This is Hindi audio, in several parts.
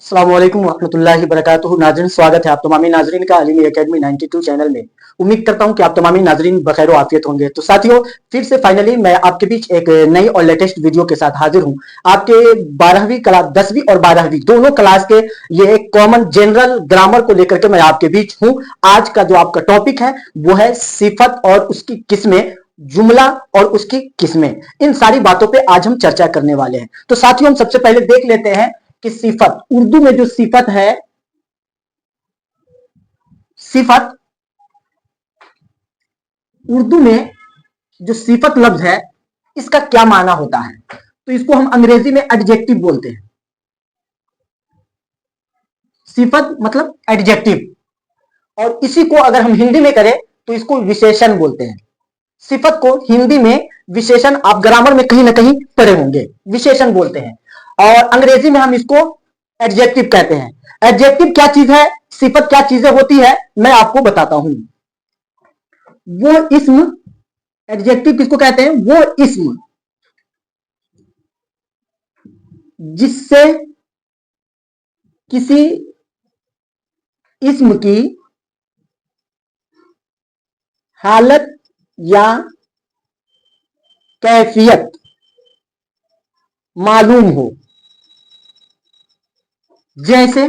अस्सलामुअलैकुम वरहमतुल्लाहि वबरकातुहू। नाज़रीन, स्वागत है आप तमामी नाजरीन का अलीमी एकेडमी 92 चैनल में। उम्मीद करता हूं कि आप तमामी नाजरीन बखैर आफियत होंगे। तो साथियों, फिर से फाइनली मैं आपके बीच एक नई और लेटेस्ट वीडियो के साथ हाजिर हूं। आपके 12वीं क्लास 10वीं और 12वीं दोनों क्लास के ये एक कॉमन जनरल ग्रामर को लेकर के मैं आपके बीच हूं। आज का जो आपका टॉपिक है वो है सिफत और उसकी किस्में, जुमला और उसकी किस्में। इन सारी बातों पे आज हम चर्चा करने वाले हैं। तो साथियों, हम सबसे पहले देख लेते हैं कि सिफत, उर्दू में जो सिफत है, सिफत उर्दू में जो सिफत लफ्ज है इसका क्या माना होता है। तो इसको हम अंग्रेजी में एडजेक्टिव बोलते हैं। सिफत मतलब एडजेक्टिव, और इसी को अगर हम हिंदी में करें तो इसको विशेषण बोलते हैं। सिफत को हिंदी में विशेषण, आप ग्रामर में कहीं ना कहीं पढ़े होंगे, विशेषण बोलते हैं, और अंग्रेजी में हम इसको एडजेक्टिव कहते हैं। एडजेक्टिव क्या चीज है, सिफत क्या चीजें होती है, मैं आपको बताता हूं। वो इस्म, एडजेक्टिव किसको कहते हैं, वो इस्म जिससे किसी इस्म की हालत या कैफियत मालूम हो। जैसे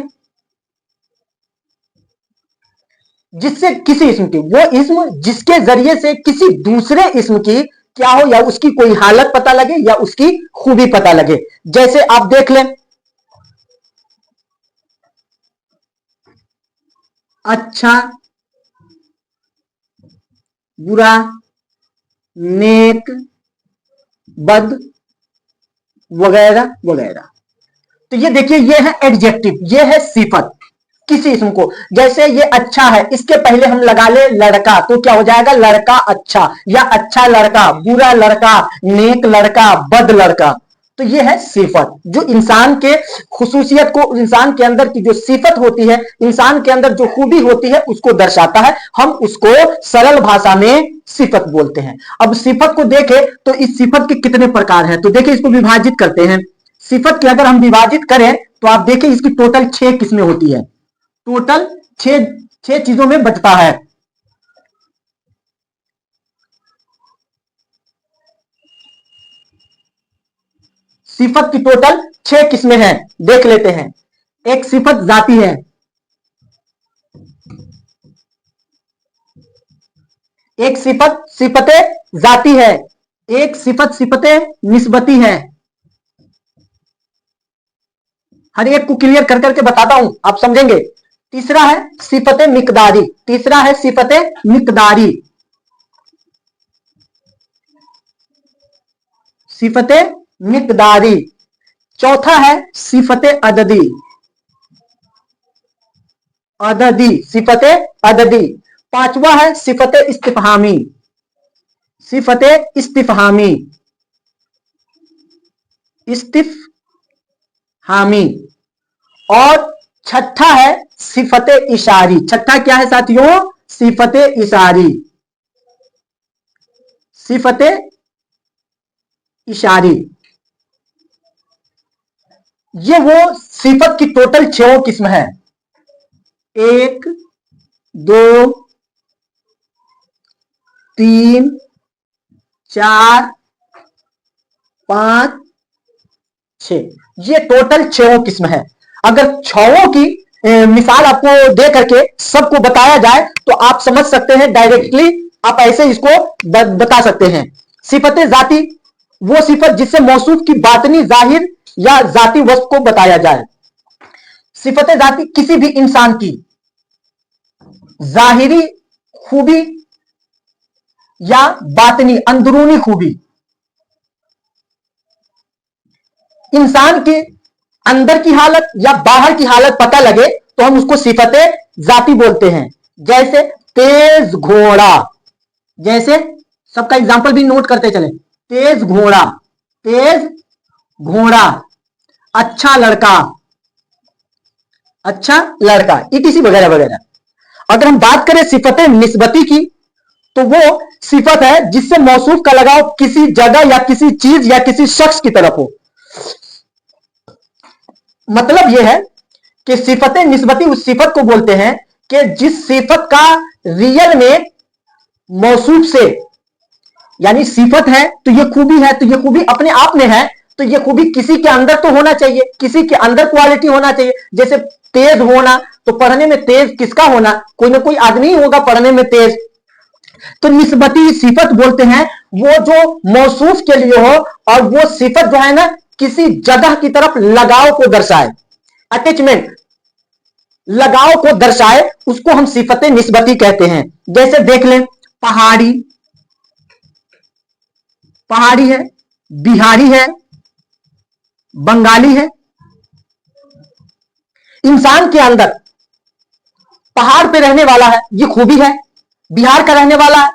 जिससे किसी इस्म की, वो इस्म जिसके जरिए से किसी दूसरे इस्म की क्या हो, या उसकी कोई हालत पता लगे या उसकी खूबी पता लगे। जैसे आप देख लें, अच्छा, बुरा, नेक, बद, वगैरह वगैरह। तो ये देखिए, ये है एडजेक्टिव, ये है सिफत किसी इस्म को। जैसे ये अच्छा है, इसके पहले हम लगा ले लड़का, तो क्या हो जाएगा, लड़का अच्छा, या अच्छा लड़का, बुरा लड़का, नेक लड़का, बद लड़का। तो ये है सिफत, जो इंसान के खुसूसियत को, इंसान के अंदर की जो सिफत होती है, इंसान के अंदर जो खूबी होती है उसको दर्शाता है। हम उसको सरल भाषा में सिफत बोलते हैं। अब सिफत को देखें तो इस सिफत के कितने प्रकार हैं, तो देखिए इसको विभाजित करते हैं। सिफत की अगर हम विभाजित करें तो आप देखिए इसकी टोटल 6 किस्में होती है। टोटल छह चीजों में बचता है। सिफत की टोटल 6 किस्में हैं, देख लेते हैं। एक सिफत जाती है, एक सिफत सिफते जाती है, एक सिफत सिफते निस्बती है। हर एक को क्लियर कर करके बताता हूं, आप समझेंगे। तीसरा है सिफते मिकदारी, तीसरा है सिफते मिकदारी, सिफते मिकदारी। चौथा है सिफते अददी, अददी, सिफते अददी। पांचवा है सिफते इस्तिफहामी, सिफते इस्तिफहामी, इस्तिफहामी। और छठा है सिफते इशारी। छठा क्या है साथियों, सिफते इशारी, सिफते इशारी। ये वो सिफत की टोटल 6 किस्म है। 1 2 3 4 5 6, ये टोटल 6 किस्म है। अगर 6 की मिसाल आपको दे करके सबको बताया जाए तो आप समझ सकते हैं, डायरेक्टली आप ऐसे इसको बता सकते हैं। सिफते जाती, वो सिफत जिससे मौसूफ की बातनी जाहिर या जाती वस्तु को बताया जाए। सिफते जाती किसी भी इंसान की जाहिरी खूबी या बातनी अंदरूनी खूबी, इंसान के अंदर की हालत या बाहर की हालत पता लगे तो हम उसको सिफते जाती बोलते हैं। जैसे तेज घोड़ा, जैसे सबका एग्जांपल भी नोट करते चले। तेज घोड़ा, तेज घोड़ा, अच्छा लड़का, अच्छा लड़का, इटीसी वगैरह वगैरह। अगर हम बात करें सिफते निस्बती की, तो वो सिफत है जिससे मौसूफ का लगाव किसी जगह या किसी चीज या किसी शख्स की तरफ हो। मतलब यह है कि सिफत निस्बती उस सिफत को बोलते हैं कि जिस सिफत का रियल में मौसूफ से, यानी सिफत है तो ये खूबी है, तो ये खूबी अपने आप में है, तो ये खूबी किसी के अंदर तो होना चाहिए, किसी के अंदर क्वालिटी होना चाहिए। जैसे तेज होना, तो पढ़ने में तेज किसका होना, कोई ना कोई आदमी होगा पढ़ने में तेज। तो निस्बती सिफत बोलते हैं वो जो मौसूफ के लिए हो और वो सिफत जो है ना किसी जगह की तरफ लगाव को दर्शाए, अटैचमेंट, लगाव को दर्शाए, उसको हम सिफत निस्बती कहते हैं। जैसे देख लें, पहाड़ी, पहाड़ी है, बिहारी है, बंगाली है। इंसान के अंदर पहाड़ पे रहने वाला है, ये खूबी है। बिहार का रहने वाला है,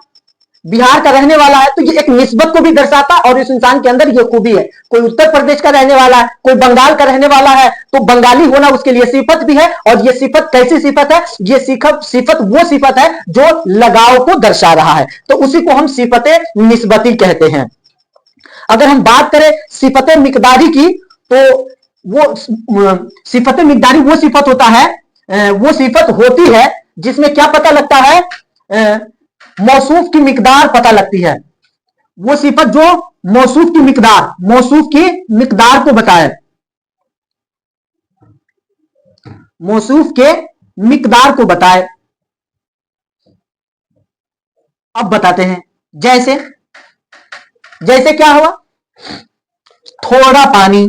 बिहार का रहने वाला है, तो ये एक निस्बत को भी दर्शाता है और इस इंसान के अंदर ये खूबी है। कोई उत्तर प्रदेश का रहने वाला है, कोई बंगाल का रहने वाला है, तो बंगाली होना उसके लिए सिफत भी है। और ये सिफत कैसी सिफत है, ये सिफत वो सिफत है जो लगाव को दर्शा रहा है, तो उसी को हम सिफत निस्बती कहते हैं। अगर हम बात करें सिफत मिकदारी की, तो वो सिफत मिकदारी वो सिफत होता है, वो सिफत होती है जिसमें क्या पता लगता है, मौसूफ की मिकदार पता लगती है। वो सिफत जो मौसूफ की मिकदार को बताए, मौसूफ के मिकदार को बताए। अब बताते हैं, जैसे जैसे क्या हुआ, थोड़ा पानी,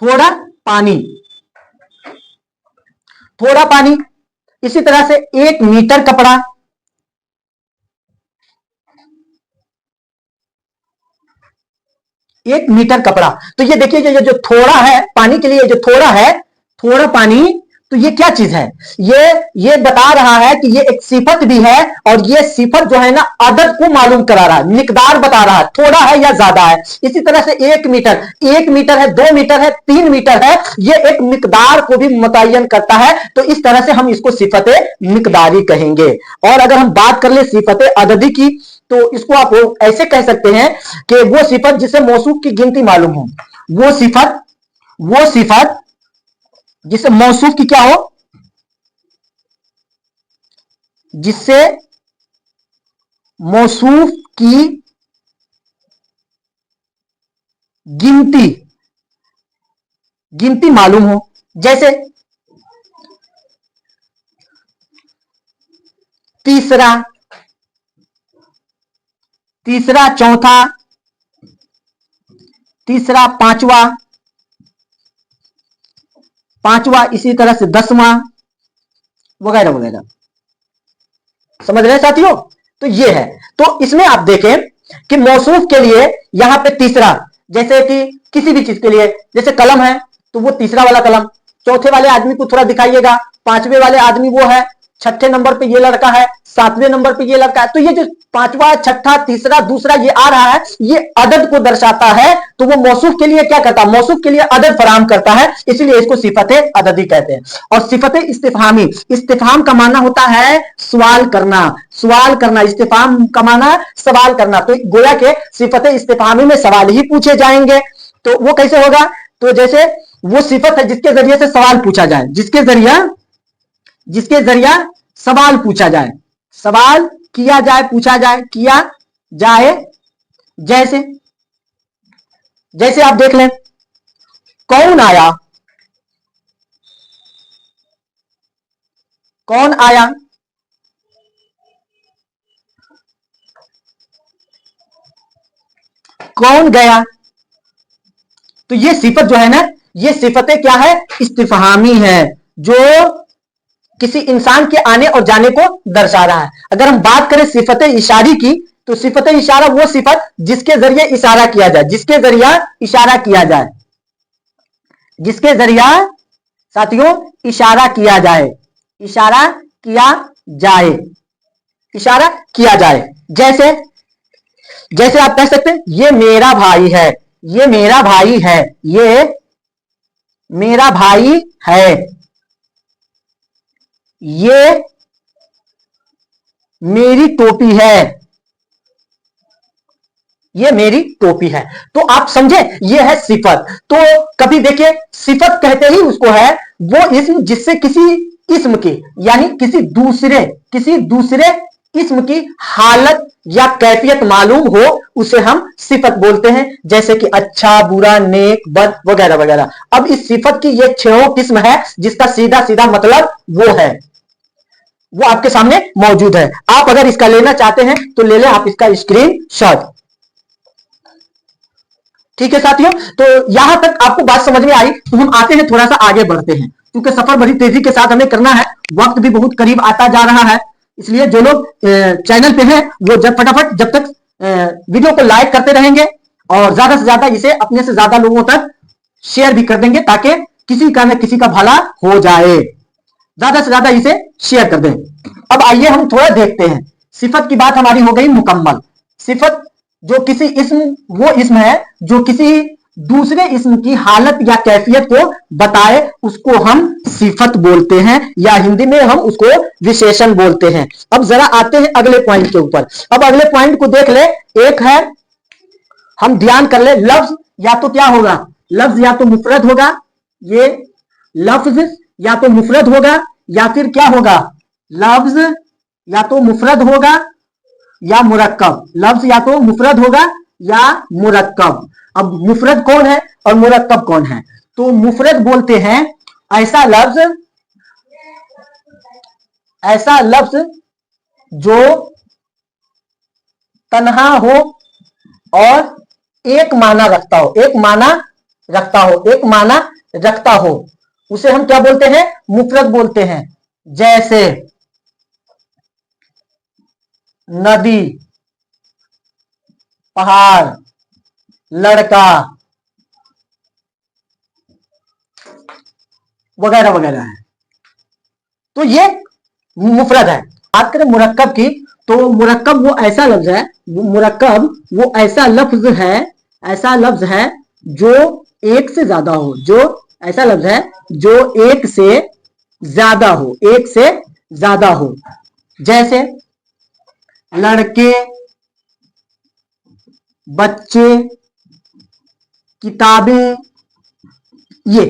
थोड़ा पानी, थोड़ा पानी। इसी तरह से 1 मीटर कपड़ा, 1 मीटर कपड़ा। तो ये देखिए, ये जो थोड़ा है पानी के लिए, जो थोड़ा है, थोड़ा पानी, तो ये क्या चीज है, ये बता रहा है कि ये एक सिफत भी है और ये सिफत जो है ना अदद को मालूम करा रहा है, मिकदार बता रहा है, थोड़ा है या ज्यादा है। इसी तरह से 1 मीटर, 1 मीटर है, 2 मीटर है, 3 मीटर है, ये एक मिकदार को भी मुतय्यन करता है। तो इस तरह से हम इसको सिफत मिकदारी कहेंगे। और अगर हम बात कर ले सिफत अददी की, तो इसको आप ऐसे कह सकते हैं कि वो सिफत जिसे मौसूफ की गिनती मालूम हो, वो सिफत जिससे मौसूफ की क्या हो, जिससे मौसूफ की गिनती मालूम हो। जैसे तीसरा, चौथा, तीसरा, पांचवा, इसी तरह से 10वां, वगैरह वगैरह। समझ रहे हैं साथियों? तो ये है। तो इसमें आप देखें कि मौसूफ के लिए यहां पे तीसरा, जैसे कि किसी भी चीज के लिए, जैसे कलम है तो वो तीसरा वाला कलम, चौथे वाले आदमी को थोड़ा दिखाइएगा, पांचवें वाले आदमी वो है, छठे नंबर पे ये लड़का है, सातवें नंबर पे ये लड़का है। तो ये जो पांचवा, छठा, तीसरा, दूसरा ये आ रहा है, ये अदद को दर्शाता है। तो वो मौसूफ के लिए क्या करता है, मौसूफ के लिए अदद फराहम करता है, इसलिए इसको सिफत अददी कहते हैं। और सिफत इस्तिफहामी, इस्तिफहाम का माना होता है सवाल करना, सवाल करना, इस्तिफहाम का माना सवाल करना। तो गोया के सिफत इस्तिफहामी में सवाल ही पूछे जाएंगे। तो वो कैसे होगा, तो जैसे वो सिफत है जिसके जरिए से सवाल पूछा जाए, जिसके जरिया सवाल पूछा जाए, सवाल किया जाए, पूछा जाए, किया जाए। जैसे आप देख लें, कौन आया, कौन आया, कौन गया। तो ये सिफत जो है ना, ये सिफतें क्या है, इस्तिफहामी है, जो किसी इंसान के आने और जाने को दर्शा रहा है। अगर हम बात करें सिफत इशारी की, तो सिफत इशारा वो सिफत जिसके जरिए इशारा किया जाए, जिसके जरिया इशारा किया जाए, जिसके जरिया साथियों इशारा किया जाए, इशारा किया जाए, इशारा किया जाए। जैसे आप कह सकते हैं ये मेरा भाई है, ये मेरा भाई है, ये मेरा भाई है, ये मेरी टोपी है, ये मेरी टोपी है। तो आप समझे, ये है सिफत। तो कभी देखिए, सिफत कहते ही उसको है वो इसम जिससे किसी इसम की यानी किसी दूसरे इसम की हालत या कैफियत मालूम हो, उसे हम सिफत बोलते हैं। जैसे कि अच्छा, बुरा, नेक, बद वगैरह वगैरह। अब इस सिफत की ये 6 किस्म है जिसका सीधा सीधा मतलब वो आपके सामने मौजूद है। आप अगर इसका लेना चाहते हैं तो ले लें, आप इसका स्क्रीन शॉट। ठीक है साथियों, तो यहां तक आपको बात समझ में आई। तो हम आते हैं, थोड़ा सा आगे बढ़ते हैं, क्योंकि सफर बड़ी तेजी के साथ हमें करना है, वक्त भी बहुत करीब आता जा रहा है। इसलिए जो लोग चैनल पे हैं वो फटाफट जब तक वीडियो को लाइक करते रहेंगे और ज्यादा से ज्यादा इसे अपने से ज्यादा लोगों तक शेयर भी कर देंगे, ताकि किसी का न किसी का भला हो जाए। ज्यादा से ज्यादा इसे शेयर कर दें। अब आइए हम थोड़ा देखते हैं। सिफत की बात हमारी हो गई मुकम्मल। सिफत जो किसी इसम, वो इसम है जो किसी दूसरे इसम की हालत या कैफियत को बताए, उसको हम सिफत बोलते हैं, या हिंदी में हम उसको विशेषण बोलते हैं। अब जरा आते हैं अगले पॉइंट के ऊपर। अब अगले पॉइंट को देख ले। एक है, हम ध्यान कर ले, लफ्ज या तो क्या होगा, लफ्ज या तो मुफरद होगा, ये लफ्ज या तो मुफरद होगा या फिर क्या होगा, लफ्ज या तो मुफरद होगा या मुरक्कब। लफ्ज या तो मुफरद होगा या मुरक्कब। अब मुफरद कौन है और मुरक्कब कौन है? तो मुफरद बोलते हैं ऐसा लफ्ज जो तन्हा हो और एक माना रखता हो, उसे हम क्या बोलते हैं, मुफरद बोलते हैं। जैसे नदी, पहाड़, लड़का वगैरह वगैरह है। तो ये मुफरद है। बात करें मुरक्कब की, तो मुरक्कब वो ऐसा लफ्ज है, ऐसा लफ्ज है जो एक से ज्यादा हो, ऐसा लफ्ज है जो एक से ज्यादा हो। जैसे लड़के, बच्चे, किताबें, ये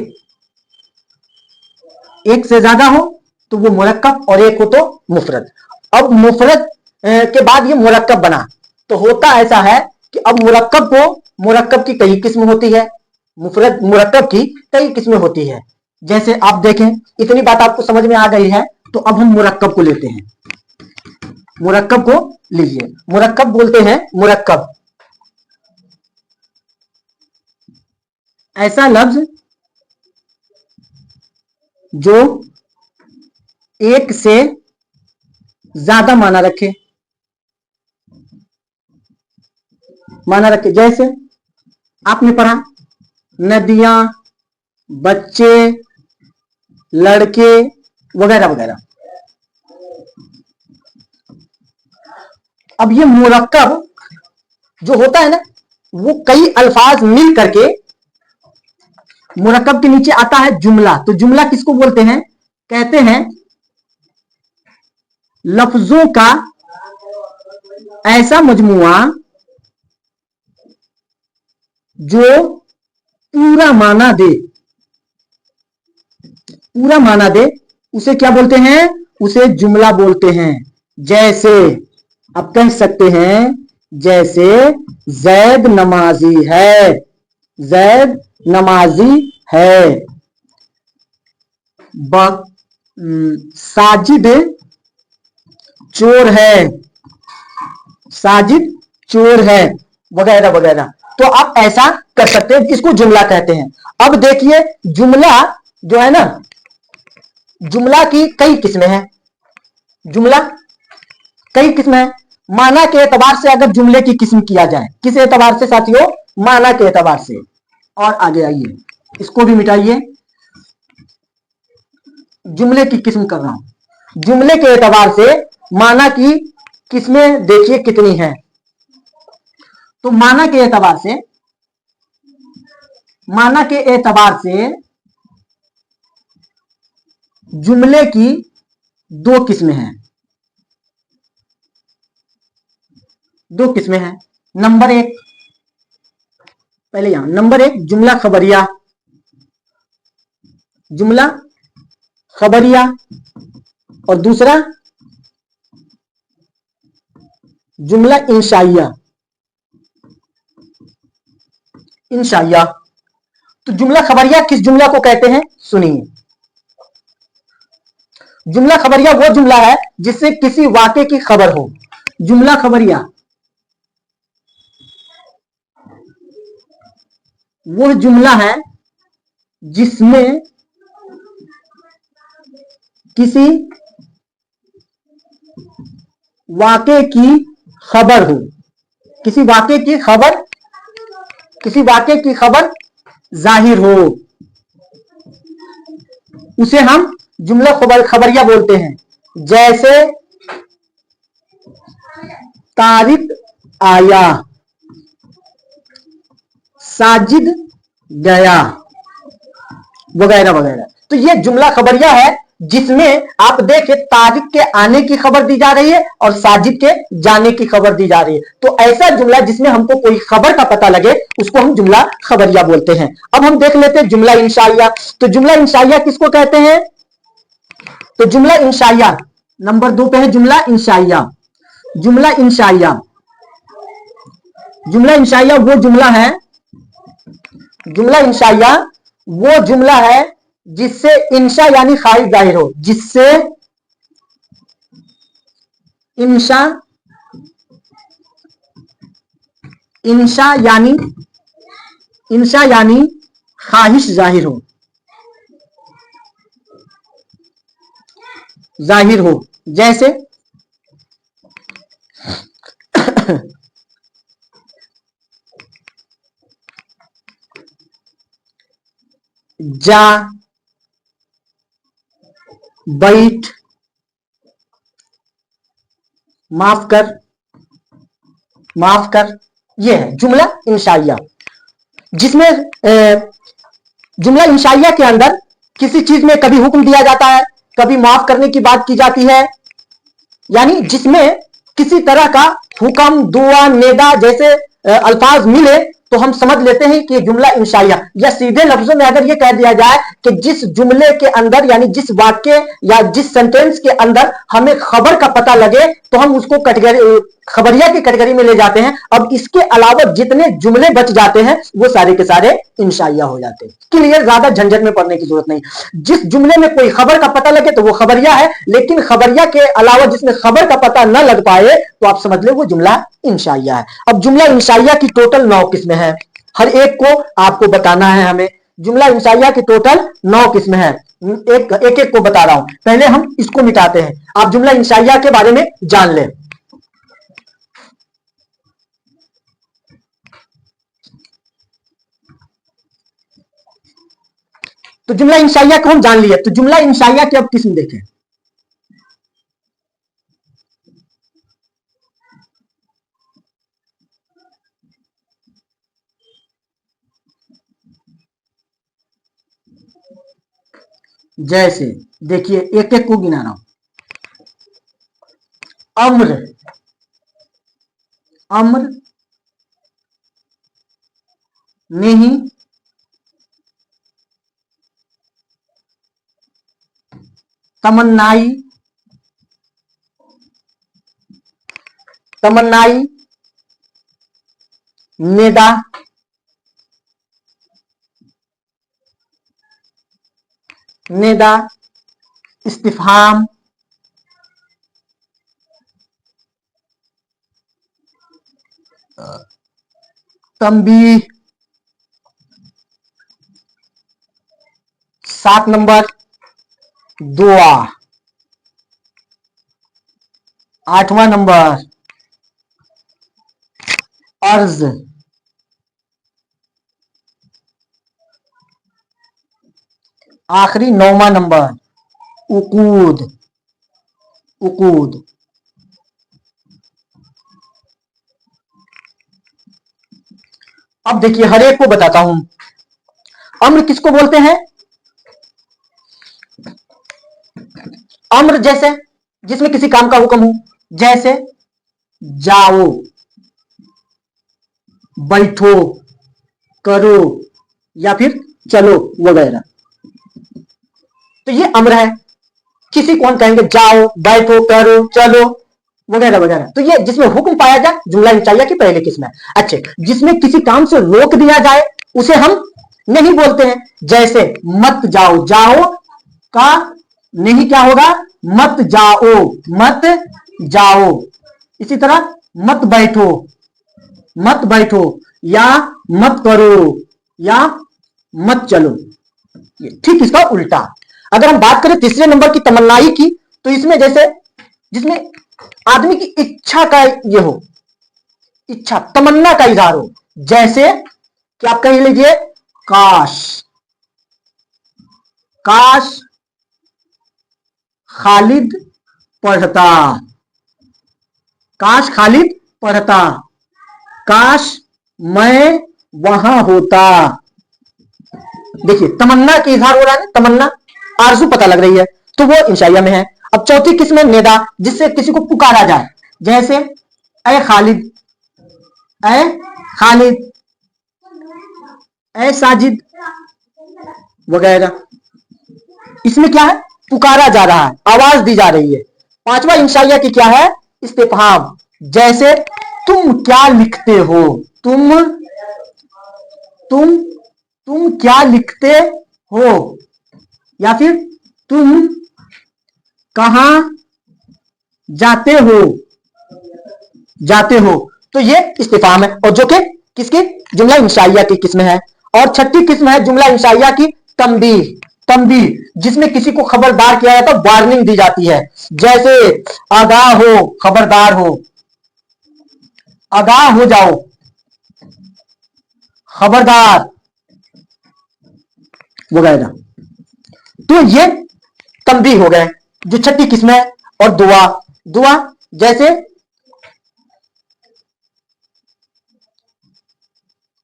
एक से ज्यादा हो तो वो मुरक्कब और एक हो तो मुफरद। अब मुफरद के बाद ये मुरक्कब बना, तो होता ऐसा है कि अब मुरक्कब की कई किस्म होती है, मुरक्कब की कई किस्में होती है। जैसे आप देखें, इतनी बात आपको समझ में आ गई है, तो अब हम मुरक्कब को लेते हैं। मुरक्कब को लीजिए। मुरक्कब बोलते हैं, मुरक्कब ऐसा लफ्ज जो एक से ज्यादा माना रखे। जैसे आपने पढ़ा नदियां, बच्चे, लड़के वगैरह वगैरह। अब ये मुरक्कब जो होता है ना, वो कई अल्फाज मिल करके, मुरक्कब के नीचे आता है जुमला। तो जुमला किसको बोलते हैं? कहते हैं लफ्जों का ऐसा मजमुआ जो पूरा माना दे, उसे क्या बोलते हैं? उसे जुमला बोलते हैं। जैसे आप कह सकते हैं, जैसे जैद नमाजी है, साजिद चोर है वगैरह वगैरह। तो आप ऐसा कर सकते हैं, इसको जुमला कहते हैं। अब देखिए, जुमला जो है ना, जुमला की कई किस्में हैं। माना के एतबार से अगर जुमले की किस्म किया जाए, किस एतबार से साथियों? माना के एतबार से। और आगे आइए, इसको भी मिटाइए, जुमले की किस्म कर रहा हूं। जुमले के एतबार से माना की किस्में देखिए कितनी हैं। तो माना के एतबार से जुमले की 2 किस्में हैं। नंबर 1, पहले यहां नंबर 1 जुमला खबरिया, जुमला खबरिया, और दूसरा जुमला इंशाइया, इंशाइया। तो जुमला खबरिया किस जुमला को कहते हैं सुनिए। जुमला खबरिया वो जुमला है जिससे किसी वाक्य की खबर हो। जुमला खबरिया वो जुमला है जिसमें किसी वाक्य की खबर हो, किसी वाक्य की खबर, किसी वाक्य की खबर जाहिर हो, उसे हम जुमला खबरिया बोलते हैं। जैसे तारिक आया, साजिद गया, वगैरह वगैरह। तो ये जुमला खबरिया है जिसमें आप देखें तारिक के आने की खबर दी जा रही है और साजिद के जाने की खबर दी जा रही है। तो ऐसा जुमला जिसमें हमको कोई खबर का पता लगे उसको हम जुमला खबरिया बोलते हैं। अब हम देख लेते हैं जुमला इंशाइया। तो जुमला इंशाइया किसको कहते हैं? तो जुमला इंशाइया नंबर 2 पे है जुमला इंशाइया। जुमला इंशाइया, जुमला इंशाइया वो जुमला है, जुमला इंशाइया वो जुमला है जिससे इंशा यानी खारिज जाहिर हो, जिससे इंशा, इंशा यानी ख्वाहिश जाहिर हो, जाहिर हो। जैसे जा, बैठ, माफ कर, माफ कर, ये है जुमला इंशाइया। जिसमें जुमला इंशाइया के अंदर किसी चीज में कभी हुक्म दिया जाता है, कभी माफ करने की बात की जाती है, यानी जिसमें किसी तरह का हुक्म, दुआ, नेदा जैसे अल्फाज मिले तो हम समझ लेते हैं कि जुमला इंशाइया। या सीधे लफ्जों में अगर यह कह दिया जाए कि जिस जुमले के अंदर यानी जिस वाक्य या जिस सेंटेंस के अंदर हमें खबर का पता लगे तो हम उसको कैटेगरी खबरिया की कैटेगरी में ले जाते हैं। अब इसके अलावा जितने जुमले बच जाते हैं वो सारे के सारे इंशाइया हो जाते हैं। क्लियर, ज्यादा झंझट में पड़ने की जरूरत नहीं। जिस जुमले में कोई खबर का पता लगे तो वो खबरिया है, लेकिन खबरिया के अलावा जिसमें खबर का पता न लग पाए तो आप समझ ले वो जुमला इंशाइया है। अब जुमला इंशाइया की टोटल 9 किस्में हैं, हर एक को आपको बताना है हमें। जुमला इंशाइया की टोटल 9 किस्में हैं, एक एक को बता रहा हूं। पहले हम इसको मिटाते हैं, आप जुमला इंशाइया के बारे में जान लें। तो जुमला इंशाइया को हम जान लिए, तो जुमला इंशाइया के अब किस्म देखें। जैसे देखिए एक एक को गिना रहा हूं। अम्र, अम्र, नहीं, तमन्नाई, तमन्नाई, नेदा, नेदा, इस्तिफहाम, तंबीह, 7 नंबर दुआ, 8वां नंबर अर्ज, 9वां नंबर उकूद, उकूद। अब देखिए हर एक को बताता हूं। अम्र किसको बोलते हैं? अम्र जैसे जिसमें किसी काम का हुक्म हो, जैसे जाओ, बैठो, करो या फिर चलो वगैरह। तो ये अम्र है, किसी को हम कहेंगे जाओ, बैठो, करो, चलो वगैरह वगैरह। तो ये जिसमें हुक्म पाया जाए जुमला इंशाइया की पहली किस्म है। अच्छा, जिसमें किसी काम से रोक दिया जाए उसे हम नहीं बोलते हैं, जैसे मत जाओ, जाओ का नहीं क्या होगा, मत जाओ, मत जाओ। इसी तरह मत बैठो, मत बैठो, या मत करो, या मत चलो। ठीक इसका उल्टा। अगर हम बात करें तीसरे नंबर की तमन्नाई की, तो इसमें जैसे जिसमें आदमी की इच्छा का ये हो, इच्छा तमन्ना का इजहार हो, जैसे कि आप कह लीजिए काश, काश खालिद पढ़ता, काश खालिद पढ़ता, काश मैं वहां होता। देखिए तमन्ना के इजहार हो रहा है, तमन्ना आरज़ू पता लग रही है, तो वो इंशाइया में है। अब चौथी किस्म है निदा, जिससे किसी को पुकारा जाए, जैसे ऐ खालिद, ऐ खालिद, ऐ साजिद वगैरह। इसमें क्या है, पुकारा जा रहा है, आवाज दी जा रही है। पांचवा इंशाइया की क्या है, इस्तिफहाम, जैसे तुम क्या लिखते हो, तुम क्या लिखते हो, या फिर तुम कहां जाते हो, जाते हो। तो ये इस्तिफहाम है, और जो कि किसकी, जुमला इंशाइया की किस्म है। और छठी किस्म है जुमला इंशाइया की तंबीह, तंबीह, जिसमें किसी को खबरदार किया जाता है, वार्निंग दी जाती है, जैसे आगाह हो, खबरदार हो, आगाह हो जाओ, खबरदार वगैरह। तो ये तंबीह हो गए जो छठी किस्म है। और दुआ, दुआ जैसे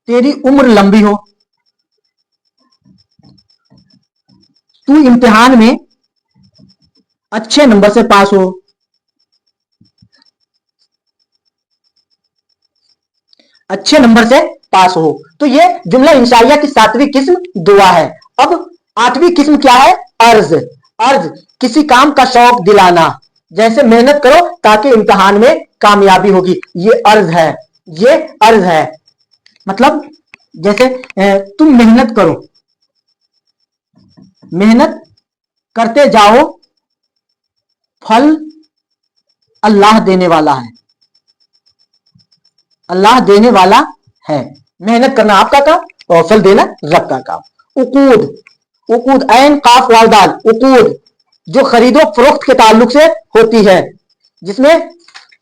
तेरी उम्र लंबी हो, तू इम्तिहान में अच्छे नंबर से पास हो, अच्छे नंबर से पास हो। तो ये जुमला इंशाइया की सातवीं किस्म दुआ है। अब आठवीं किस्म क्या है, अर्ज, अर्ज किसी काम का शौक दिलाना, जैसे मेहनत करो ताकि इम्तिहान में कामयाबी होगी, ये अर्ज है, ये अर्ज है। मतलब जैसे तुम मेहनत करो, मेहनत करते जाओ, फल अल्लाह देने वाला है, अल्लाह देने वाला है। मेहनत करना आपका काम और फल देना रब का काम। उकूद, उकूद ऐन काफ वाव दाल, उकूद जो खरीदो फरोख्त के ताल्लुक से होती है, जिसमें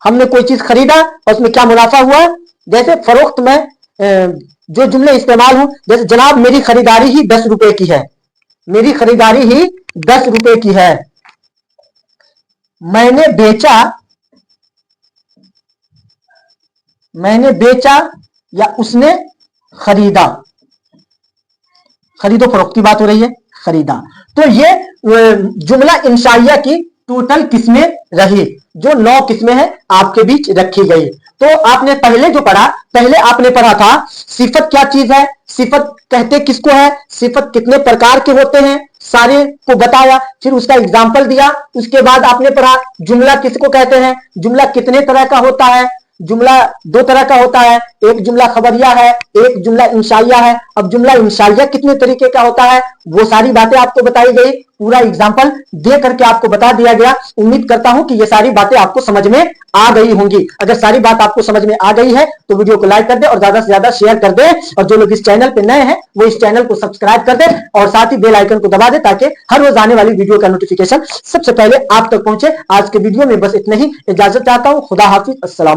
हमने कोई चीज खरीदा और उसमें क्या मुनाफा हुआ। जैसे फरोख्त में जो जुमले इस्तेमाल हो, जैसे जनाब मेरी खरीदारी ही 10 रुपए की है, मेरी खरीदारी ही 10 रुपए की है। मैंने बेचा, मैंने बेचा या उसने खरीदा, खरीदो फरोख्त की बात हो रही है, खरीदा। तो ये जुमला इंशाइया की टोटल किस्में रही, जो 9 किस्में हैं आपके बीच रखी गई। तो आपने पहले जो पढ़ा, पहले आपने पढ़ा था सिफत क्या चीज है, सिफत कहते किसको है, सिफत कितने प्रकार के होते हैं, सारे को बताया, फिर उसका एग्जाम्पल दिया। उसके बाद आपने पढ़ा जुमला किसको कहते हैं, जुमला कितने तरह का होता है। जुमला 2 तरह का होता है, एक जुमला खबरिया है, एक जुमला इंशाइया है। अब जुमला इंशाइया कितने तरीके का होता है वो सारी बातें आपको बताई गई, पूरा एग्जाम्पल दे करके आपको बता दिया गया। उम्मीद करता हूं कि ये सारी बातें आपको समझ में आ गई होंगी। अगर सारी बात आपको समझ में आ गई है तो वीडियो को लाइक कर दे और ज्यादा से ज्यादा शेयर कर दे। और जो लोग इस चैनल पे नए हैं वो इस चैनल को सब्सक्राइब कर दे और साथ ही बेल आइकन को दबा दे, ताकि हर रोज आने वाली वीडियो का नोटिफिकेशन सबसे पहले आप तक पहुंचे। आज के वीडियो में बस इतना ही, इजाजत चाहता हूं। खुदा हाफिज, अस्सलाम।